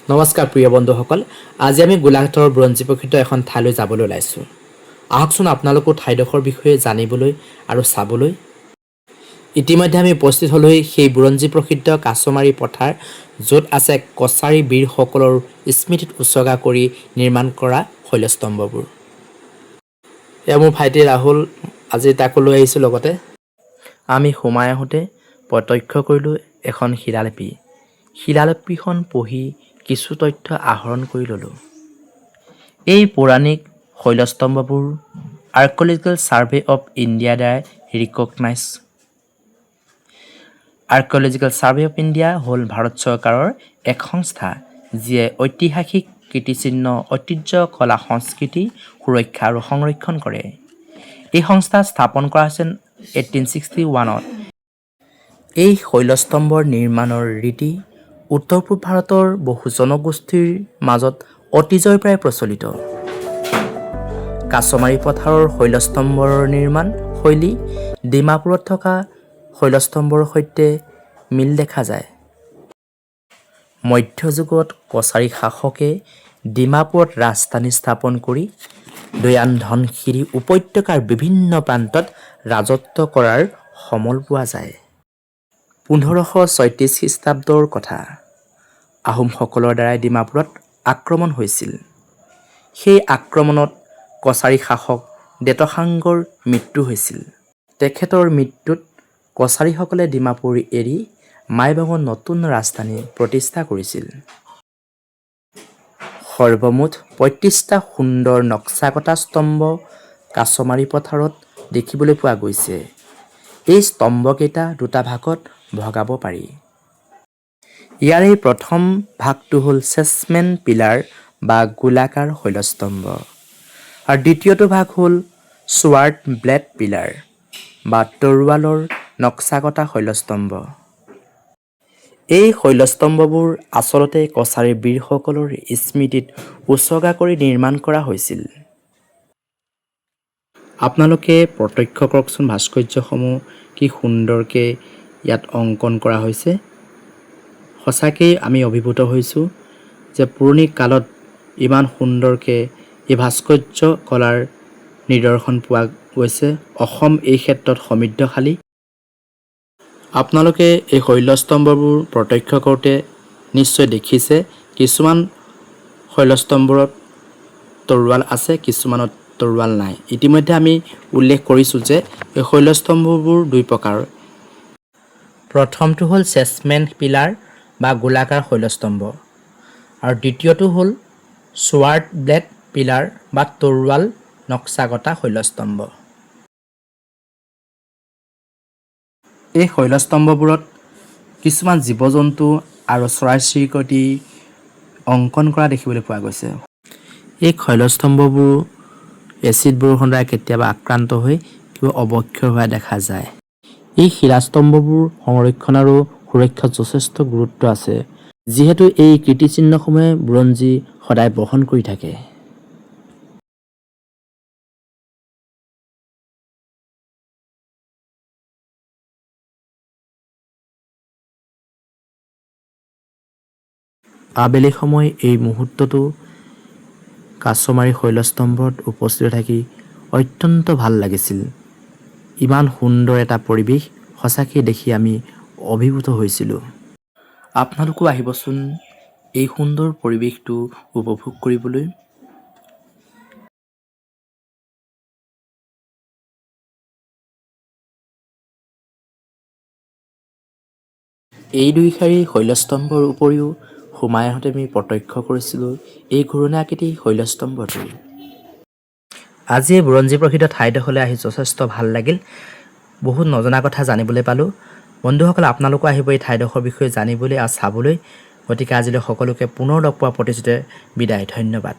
নমস্কাৰ প্ৰিয় বন্ধুসকল, আজি আমি গোলাঘাটৰ বুৰঞ্জী প্ৰসিদ্ধ এখন ঠাইলৈ যাবলৈ ওলাইছোঁ। আহকচোন আপোনালোকো ঠাইডোখৰ বিষয়ে জানিবলৈ আৰু চাবলৈ। ইতিমধ্যে আমি উপস্থিত হ'লোহি সেই বুৰঞ্জী প্ৰসিদ্ধ কাছমাৰী পথাৰ, য'ত আছে কছাৰী বীৰসকলৰ স্মৃতিত উৎসৰ্গা কৰি নিৰ্মাণ কৰা শৈলস্তম্ভবোৰ। এয়া মোৰ ভাইটি ৰাহুল, আজি তাকো লৈ আহিছোঁ লগতে। আমি সোমাই আহোঁতে প্ৰত্যক্ষ কৰিলোঁ এখন শিলালিপি। শিলালিপিখন পঢ়ি কিছু তথ্য আহৰণ কৰি ল'লোঁ। এই পৌৰাণিক শৈলস্তম্ভবোৰ আৰ্কিঅলজিকেল ছাৰ্ভে অৱ ইণ্ডিয়াৰ দ্বাৰা recognise. Archaeological survey of India হ'ল ভাৰত চৰকাৰৰ এক সংস্থা, যিয়ে ঐতিহাসিক কীৰ্তিচিহ্ন, ঐতিহ্য, কলা সংস্কৃতি সুৰক্ষা আৰু সংৰক্ষণ কৰে। এই সংস্থা স্থাপন কৰা হৈছিল 1861 ত। এই শৈলস্তম্ভৰ নিৰ্মাণৰ ৰীতি উত্তৰ পূব ভাৰতৰ বহু জনগোষ্ঠীৰ মাজত অতীজৰ পৰাই প্ৰচলিত। কাছমাৰী পথাৰৰ শৈলস্তম্ভৰ নিৰ্মাণ শৈলী ডিমাপুৰত থকা শৈলস্তম্ভৰ সৈতে মিল দেখা যায়। মধ্যযুগত কছাৰী শাসকে ডিমাপুৰত ৰাজধানী স্থাপন কৰি দৈয়ান ধনশিৰি উপত্যকাৰ বিভিন্ন প্ৰান্তত ৰাজত্ব কৰাৰ সমল পোৱা যায়। 1536 খ্ৰীষ্টাব্দৰ কথা। আহোমসকলৰ দ্বাৰাই ডিমাপুৰত আক্ৰমণ হৈছিল। সেই আক্ৰমণত কছাৰী শাসক দেতশাংগৰ মৃত্যু হৈছিল। তেখেতৰ মৃত্যুত কছাৰীসকলে ডিমাপুৰ এৰি মাইবঙত নতুন ৰাজধানী প্ৰতিষ্ঠা কৰিছিল। সৰ্বমুঠ ৩৫টা সুন্দৰ নক্সা-কটা স্তম্ভ কাছমাৰী পথাৰত দেখিবলৈ পোৱা গৈছে। এই স্তম্ভকেইটা দুটা ভাগত ভগাব পাৰি। ইয়াৰে প্ৰথম ভাগটো হ'ল চেছমেন পিলাৰ বা গোলাকাৰ শৈলস্তম্ভ, আৰু দ্বিতীয়টো ভাগ হ'ল স্বাৰ্ড ব্লেড পিলাৰ বা তৰোৱালৰ নক্সা-কটা শৈলস্তম্ভ। এই শৈলস্তম্ভবোৰ আচলতে কছাৰী বীৰসকলৰ স্মৃতিত উৎসৰ্গা কৰি নিৰ্মাণ কৰা হৈছিল। আপোনালোকে প্ৰত্যক্ষ কৰকচোন, ভাস্কৰ্যসমূহ কি সুন্দৰকৈ ইয়াত অংকন কৰা হৈছে। সঁচাকেই আমি অভিভূত হৈছোঁ যে পুৰণি কালত ইমান সুন্দৰকৈ এই ভাস্কৰ্য কলাৰ নিদৰ্শন পোৱা গৈছে। অসম এই ক্ষেত্ৰত সমৃদ্ধশালী। আপোনালোকে এই শৈলস্তম্ভবোৰ প্ৰত্যক্ষ কৰোঁতে নিশ্চয় দেখিছে, কিছুমান শৈলস্তম্ভত তৰোৱাল আছে, কিছুমানত তৰোৱাল নাই। ইতিমধ্যে আমি উল্লেখ কৰিছোঁ যে এই শৈলস্তম্ভবোৰ দুই প্ৰকাৰৰ। প্ৰথমটো হ'ল চেছমেন পিলাৰ বা গোলাকাৰ শৈলস্তম্ভ, আৰু দ্বিতীয়টো হ'ল স্বাৰ্ড ব্লেড পিলাৰ বা তৰোৱাল নক্সা-কটা শৈলস্তম্ভ। এই শৈলস্তম্ভবোৰত কিছুমান জীৱ-জন্তু আৰু চৰাই-চিৰিকটি অংকন কৰা দেখিবলৈ পোৱা গৈছে। এই শৈলস্তম্ভবোৰ এচিড বৰষুণৰ দ্বাৰা কেতিয়াবা আক্ৰান্ত হৈ কিবা অৱক্ষয় হোৱা দেখা যায়। এই শিলাস্তম্ভবোৰ সংৰক্ষণ আৰু সুৰক্ষাত যথেষ্ট গুৰুত্ব আছে, যিহেতু এই কীৰ্তিচিহ্নসমূহে বুৰঞ্জী সদায় বহন কৰি থাকে। আবেলি সময় এই মুহূৰ্তটো কাছমাৰী শৈলস্তম্ভত উপস্থিত থাকি অত্যন্ত ভাল লাগিছিল। ইমান সুন্দৰ এটা পৰিৱেশ সঁচাকৈ দেখি আমি অভিভূত হৈছিলোঁ। আপোনালোকো আহিবচোন এই সুন্দৰ পৰিৱেশটো উপভোগ কৰিবলৈ। এই দুই শাৰী শৈলস্তম্ভৰ উপৰিও সোমাই আহোঁতে আমি প্ৰত্যক্ষ কৰিছিলোঁ এই ঘূৰণীয়া আকৃতিৰ শৈলস্তম্ভটো। আজি এই বুৰঞ্জী প্ৰসিদ্ধ ঠাইডোখৰলৈ আহি যথেষ্ট ভাল লাগিল। বহুত নজনা কথা জানিবলৈ পালোঁ। বন্ধুসকল, আপোনালোকো আহিব এই ঠাইডোখৰৰ বিষয়ে জানিবলৈ আৰু চাবলৈ। গতিকে আজিলৈ সকলোকে পুনৰ লগ পোৱাৰ প্ৰতিশ্ৰুতিৰে বিদায়। ধন্যবাদ।